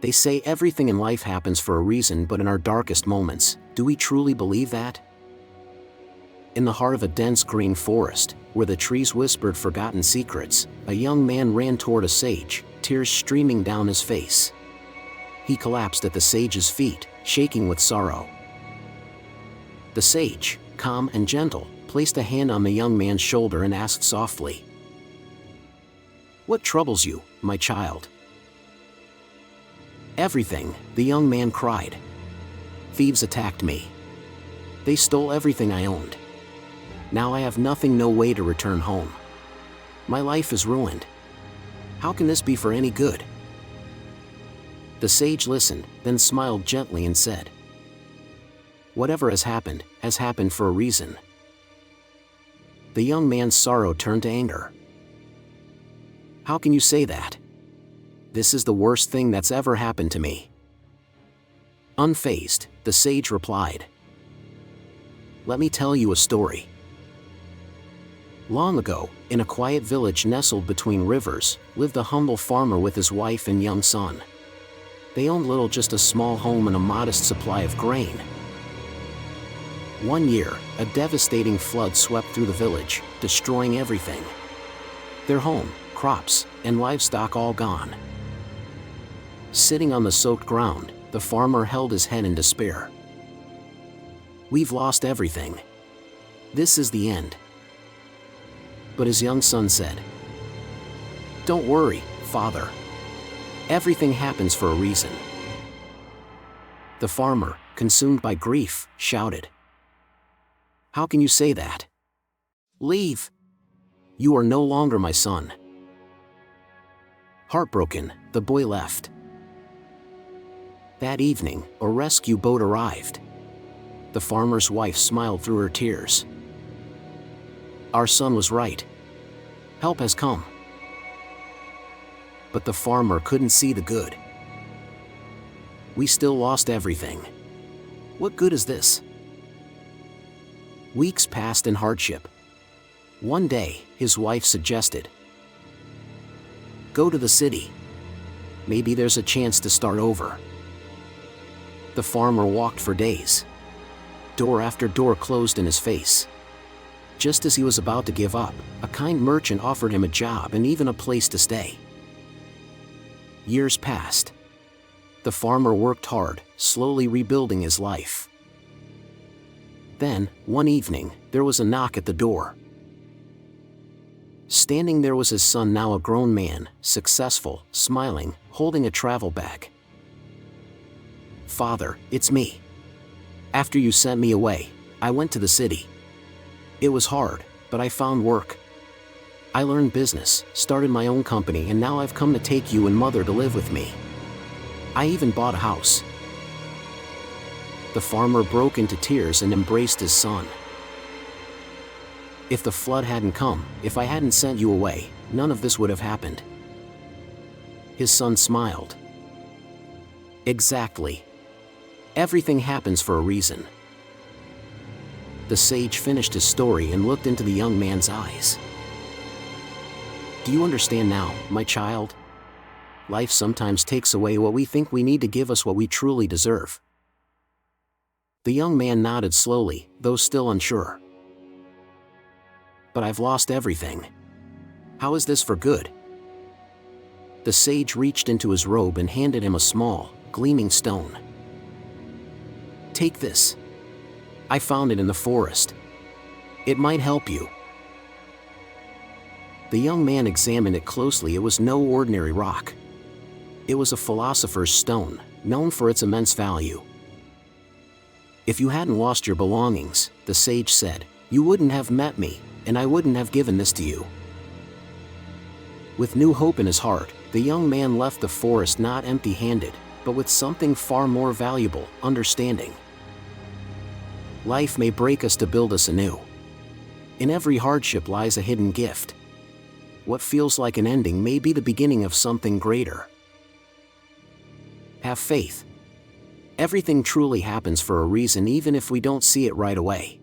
They say everything in life happens for a reason, but in our darkest moments, do we truly believe that? In the heart of a dense green forest, where the trees whispered forgotten secrets, a young man ran toward a sage, tears streaming down his face. He collapsed at the sage's feet, shaking with sorrow. The sage, calm and gentle, placed a hand on the young man's shoulder and asked softly, "What troubles you, my child?" "Everything," the young man cried. "Thieves attacked me. They stole everything I owned. Now I have nothing, no way to return home. My life is ruined. How can this be for any good?" The sage listened, then smiled gently and said, "Whatever has happened for a reason." The young man's sorrow turned to anger. "How can you say that? This is the worst thing that's ever happened to me." Unfazed, the sage replied, "Let me tell you a story. Long ago, in a quiet village nestled between rivers, lived a humble farmer with his wife and young son. They owned little, just a small home and a modest supply of grain. One year, a devastating flood swept through the village, destroying everything. Their home, crops, and livestock all gone. Sitting on the soaked ground, the farmer held his head in despair. "We've lost everything. This is the end." But his young son said, "Don't worry, father. Everything happens for a reason." The farmer, consumed by grief, shouted, "How can you say that? Leave! You are no longer my son." Heartbroken, the boy left. That evening, a rescue boat arrived. The farmer's wife smiled through her tears. "Our son was right. Help has come." But the farmer couldn't see the good. "We still lost everything. What good is this?" Weeks passed in hardship. One day, his wife suggested, "Go to the city. Maybe there's a chance to start over." The farmer walked for days. Door after door closed in his face. Just as he was about to give up, a kind merchant offered him a job and even a place to stay. Years passed. The farmer worked hard, slowly rebuilding his life. Then, one evening, there was a knock at the door. Standing there was his son, now a grown man, successful, smiling, holding a travel bag. "Father, it's me. After you sent me away, I went to the city. It was hard, but I found work. I learned business, started my own company, and now I've come to take you and mother to live with me. I even bought a house." The farmer broke into tears and embraced his son. "If the flood hadn't come, if I hadn't sent you away, none of this would have happened." His son smiled. "Exactly. Everything happens for a reason." The sage finished his story and looked into the young man's eyes. "Do you understand now, my child? Life sometimes takes away what we think we need to give us what we truly deserve." The young man nodded slowly, though still unsure. "But I've lost everything. How is this for good?" The sage reached into his robe and handed him a small, gleaming stone. "Take this. I found it in the forest. It might help you." The young man examined it closely. It was no ordinary rock. It was a philosopher's stone, known for its immense value. "If you hadn't lost your belongings," the sage said, "you wouldn't have met me, and I wouldn't have given this to you." With new hope in his heart, the young man left the forest not empty-handed, but with something far more valuable: understanding. Life may break us to build us anew. In every hardship lies a hidden gift. What feels like an ending may be the beginning of something greater. Have faith. Everything truly happens for a reason, even if we don't see it right away.